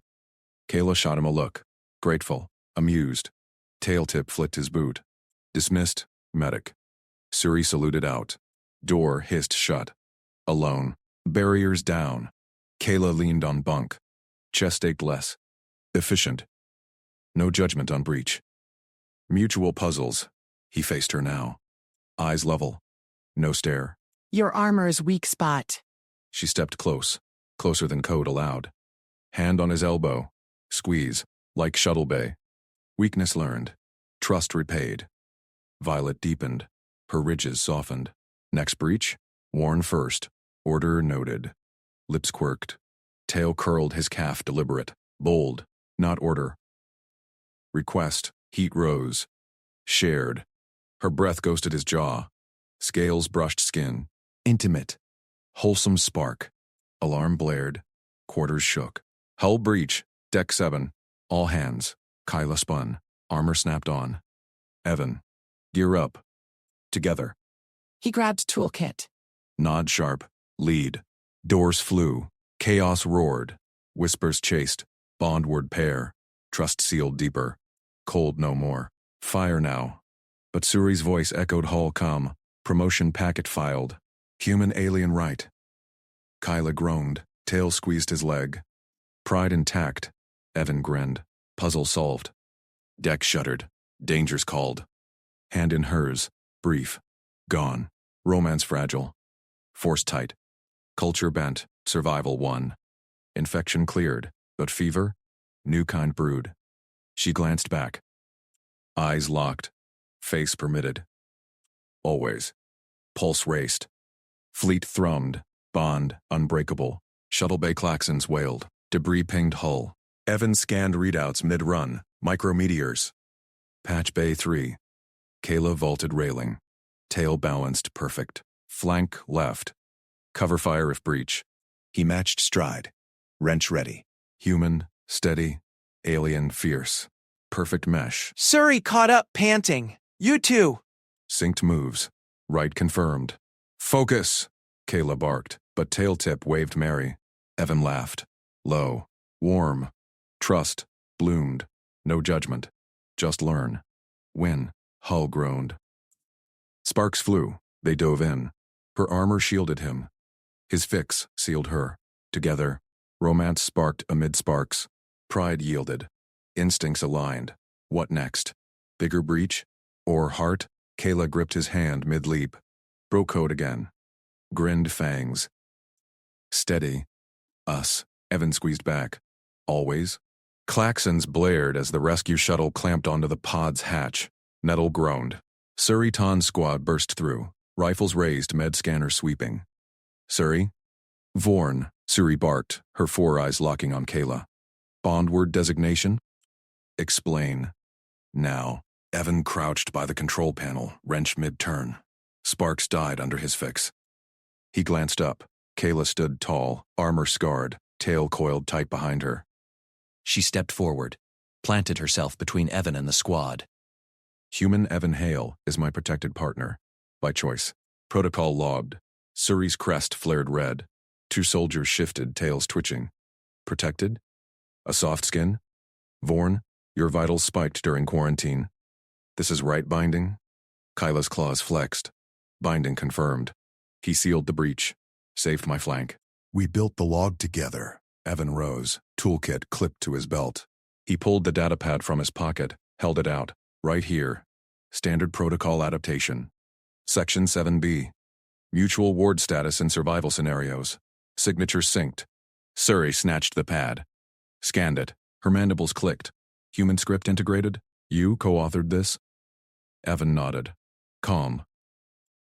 Kayla shot him a look. Grateful. Amused. Tail tip flicked his boot. Dismissed. Medic. Suri saluted out. Door hissed shut. Alone. Barriers down. Kayla leaned on bunk. Chest ached less. Efficient. No judgment on breach. Mutual puzzles. He faced her now. Eyes level. No stare. Your armor's weak spot. She stepped close, closer than code allowed. Hand on his elbow. Squeeze, like shuttle bay. Weakness learned. Trust repaid. Violet deepened. Her ridges softened. Next breach, worn first. Order noted. Lips quirked. Tail curled his calf deliberate. Bold, not order. Request, heat rose. Shared. Her breath ghosted his jaw. Scales brushed skin. Intimate. Wholesome spark. Alarm blared. Quarters shook. Hull breach. Deck 7. All hands. Kyla spun. Armor snapped on. Evan. Gear up. Together. He grabbed toolkit. Nod sharp. Lead. Doors flew. Chaos roared. Whispers chased. Bondward pair. Trust sealed deeper. Cold no more. Fire now. But Suri's voice echoed hull come. Promotion packet filed. Human alien right. Kyla groaned. Tail squeezed his leg. Pride intact. Evan grinned. Puzzle solved. Deck shuddered. Dangers called. Hand in hers. Brief. Gone. Romance fragile. Force tight. Culture bent. Survival won. Infection cleared. But fever? New kind brewed. She glanced back. Eyes locked. Face permitted. Always. Pulse raced. Fleet thrummed. Bond unbreakable. Shuttle bay klaxons wailed. Debris pinged hull. Evan scanned readouts mid-run. Micrometeors. Patch bay 3. Kayla vaulted railing. Tail balanced perfect. Flank left. Cover fire if breach. He matched stride. Wrench ready. Human, steady. Alien, fierce. Perfect mesh. Suri caught up, panting. You too. Synced moves. Right confirmed. Focus! Kayla barked, but tail tip waved Mary. Evan laughed. Low. Warm. Trust. Bloomed. No judgment. Just learn. Win. Hull groaned. Sparks flew. They dove in. Her armor shielded him. His fix sealed her. Together, romance sparked amid sparks. Pride yielded. Instincts aligned. What next? Bigger breach? Or heart? Kayla gripped his hand mid-leap. Broke code again. Grinned fangs. Steady. Us. Evan squeezed back. Always. Klaxons blared as the rescue shuttle clamped onto the pod's hatch. Nettle groaned. Suri-Tan squad burst through. Rifles raised, med scanner sweeping. Suri? Vorn, Suri barked, her four eyes locking on Kayla. Bondward designation? Explain. Now. Evan crouched by the control panel, wrench mid-turn. Sparks died under his fix. He glanced up. Kayla stood tall, armor scarred, tail coiled tight behind her. She stepped forward, planted herself between Evan and the squad. Human Evan Hale is my protected partner. By choice. Protocol logged. Suri's crest flared red. 2 soldiers shifted, tails twitching. Protected? A soft skin? Vorn, your vitals spiked during quarantine. This is right binding? Kyla's claws flexed. Binding confirmed. He sealed the breach. Saved my flank. We built the log together. Evan rose, toolkit clipped to his belt. He pulled the datapad from his pocket, held it out. Right here. Standard protocol adaptation. Section 7B. Mutual ward status in survival scenarios. Signature synced. Suri snatched the pad. Scanned it. Her mandibles clicked. Human script integrated? You co-authored this? Evan nodded. Calm.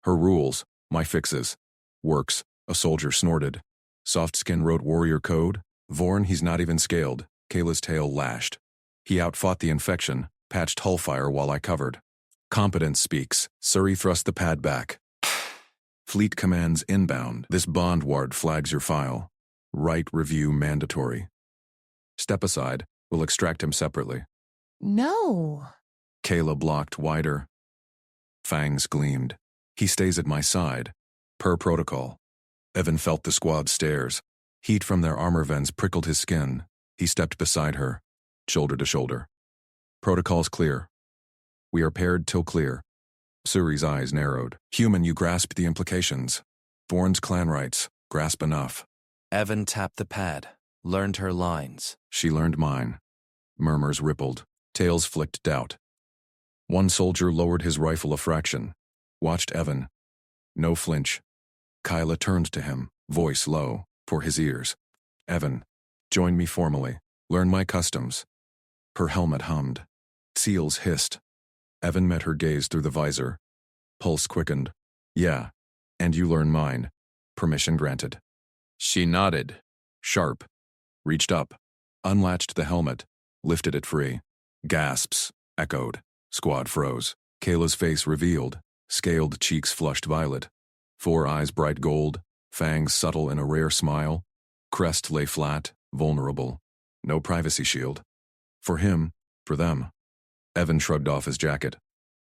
Her rules, my fixes. Works, a soldier snorted. Soft skin wrote warrior code. Vorn, he's not even scaled. Kayla's tail lashed. He outfought the infection, patched hull fire while I covered. Competence speaks. Suri thrust the pad back. Fleet commands inbound. This bond ward flags your file. Write review mandatory. Step aside. We'll extract him separately. No. Kayla blocked wider. Fangs gleamed. He stays at my side. Per protocol. Evan felt the squad stares. Heat from their armor vents prickled his skin. He stepped beside her, shoulder to shoulder. Protocol's clear. We are paired till clear. Suri's eyes narrowed. Human, you grasp the implications. Vorn's clan rights. Grasp enough. Evan tapped the pad, learned her lines. She learned mine. Murmurs rippled. Tails flicked doubt. One soldier lowered his rifle a fraction. Watched Evan. No flinch. Kyla turned to him, voice low, for his ears. Evan, join me formally. Learn my customs. Her helmet hummed. Seals hissed. Evan met her gaze through the visor. Pulse quickened. Yeah. And you learn mine. Permission granted. She nodded. Sharp. Reached up. Unlatched the helmet. Lifted it free. Gasps. Echoed. Squad froze. Kayla's face revealed. Scaled cheeks flushed violet. 4 eyes bright gold. Fangs subtle in a rare smile. Crest lay flat, vulnerable. No privacy shield. For him, for them. Evan shrugged off his jacket.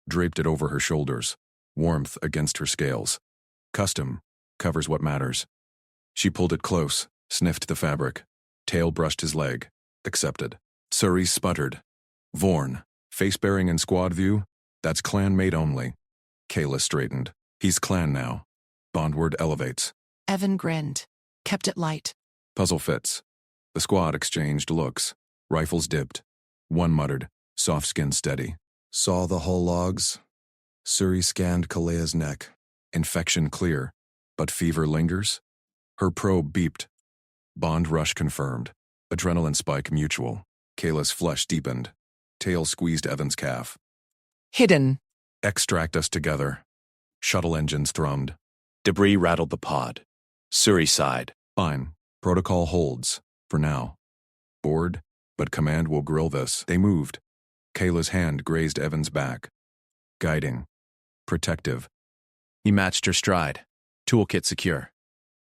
Draped it over her shoulders. Warmth against her scales. Custom. Covers what matters. She pulled it close, sniffed the fabric. Tail brushed his leg. Accepted. Ceres sputtered. Vorn. Face-bearing in squad view? That's clan-mate only. Kayla straightened. He's clan now. Bondward elevates. Evan grinned. Kept it light. Puzzle fits. The squad exchanged looks. Rifles dipped. One muttered, soft skin steady. Saw the hull logs? Suri scanned Kalea's neck. Infection clear, but fever lingers? Her probe beeped. Bond rush confirmed. Adrenaline spike mutual. Kayla's flesh deepened. Tail squeezed Evan's calf. Hidden. Extract us together. Shuttle engines thrummed. Debris rattled the pod. Suri sighed. Fine. Protocol holds. For now. Bored, but command will grill this. They moved. Kayla's hand grazed Evan's back. Guiding. Protective. He matched her stride. Toolkit secure.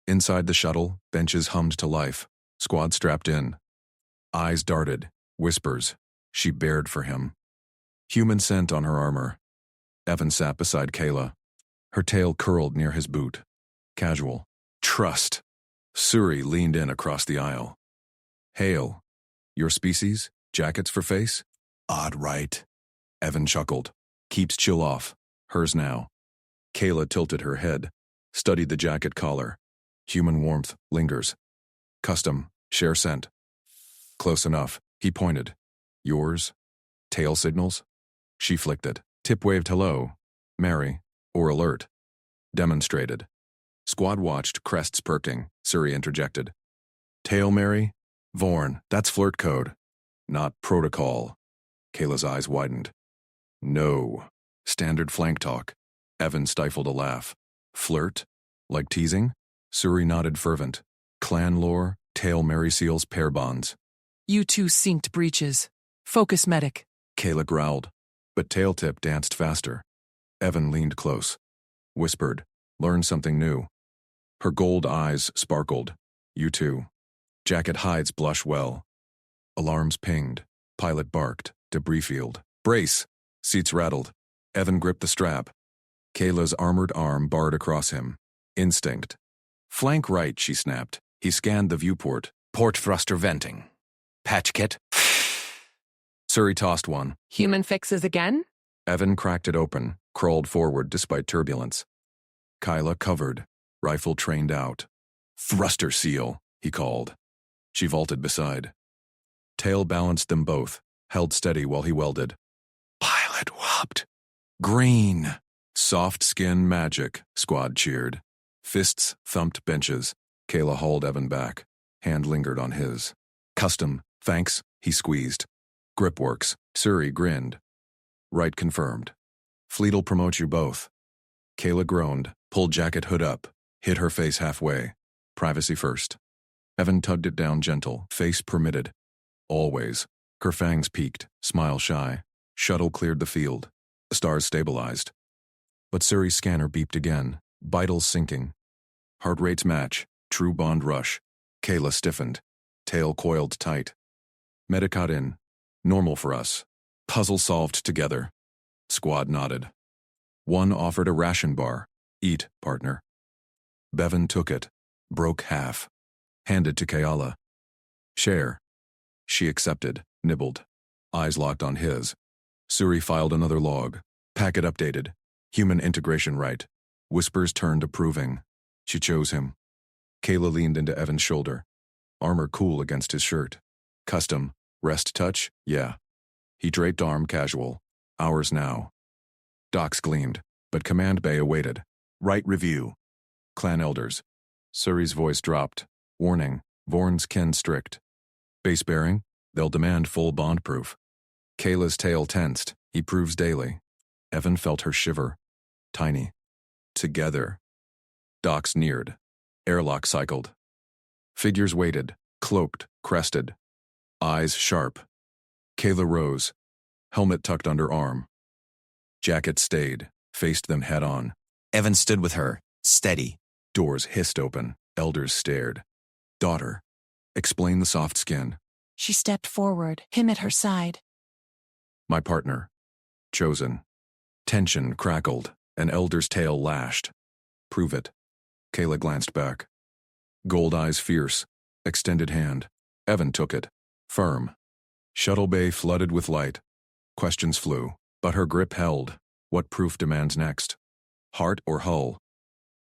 Inside the shuttle, benches hummed to life. Squad strapped in. Eyes darted. Whispers. She bared for him. Human scent on her armor. Evan sat beside Kayla. Her tail curled near his boot. Casual. Trust. Suri leaned in across the aisle. Hail. Your species? Jackets for face? Odd right. Evan chuckled. Keeps chill off. Hers now. Kayla tilted her head. Studied the jacket collar. Human warmth lingers. Custom. Share scent. Close enough. He pointed. Yours? Tail signals? She flicked it. Tip waved hello. Mary. Or alert. Demonstrated. Squad watched, crests perking. Suri interjected. Tail Mary? Vorn, that's flirt code. Not protocol. Kayla's eyes widened. No. Standard flank talk. Evan stifled a laugh. Flirt? Like teasing? Suri nodded fervent. Clan lore, Tail Mary seals pair bonds. You two synced breaches. Focus medic. Kayla growled, but Tail Tip danced faster. Evan leaned close. Whispered, learn something new. Her gold eyes sparkled. You too. Jacket hides blush well. Alarms pinged. Pilot barked. Debris field. Brace! Seats rattled. Evan gripped the strap. Kayla's armored arm barred across him. Instinct. Flank right, she snapped. He scanned the viewport. Port thruster venting. Patch kit. Suri tossed one. Human fixes again? Evan cracked it open, crawled forward despite turbulence. Kyla covered, rifle trained out. Thruster seal, he called. She vaulted beside. Tail balanced them both, held steady while he welded. Pilot whopped. Green. Soft skin magic, squad cheered. Fists thumped benches. Kayla hauled Evan back. Hand lingered on his. Custom, thanks, he squeezed. Grip works, Suri grinned. Right confirmed. Fleet'll promote you both. Kayla groaned, pulled jacket hood up, hit her face halfway. Privacy first. Evan tugged it down gentle, face permitted. Always. Her fangs peaked, smile shy. Shuttle cleared the field. Stars stabilized. But Suri's scanner beeped again, vitals sinking. Heart rates match, true bond rush. Kayla stiffened. Tail coiled tight. Medicot in. Normal for us. Puzzle solved together. Squad nodded. One offered a ration bar. Eat, partner. Bevan took it. Broke half. Handed to Kayala. Share. She accepted, nibbled. Eyes locked on his. Suri filed another log. Packet updated. Human integration right. Whispers turned approving. She chose him. Kayla leaned into Evan's shoulder. Armor cool against his shirt. Custom. Rest touch? Yeah. He draped arm casual. Hours now. Docks gleamed, but command bay awaited. Right review. Clan elders. Suri's voice dropped. Warning, Vorn's kin strict. Base bearing, they'll demand full bond proof. Kayla's tail tensed. He proves daily. Evan felt her shiver. Tiny. Together. Docks neared. Airlock cycled. Figures waited, cloaked, crested. Eyes sharp. Kayla rose. Helmet tucked under arm. Jacket stayed, faced them head on. Evan stood with her, steady. Doors hissed open. Elders stared. Daughter. Explain the soft skin. She stepped forward, him at her side. My partner. Chosen. Tension crackled. An elder's tail lashed. Prove it. Kayla glanced back. Gold eyes fierce. Extended hand. Evan took it. Firm. Shuttle bay flooded with light. Questions flew, but her grip held. What proof demands next? Heart or hull?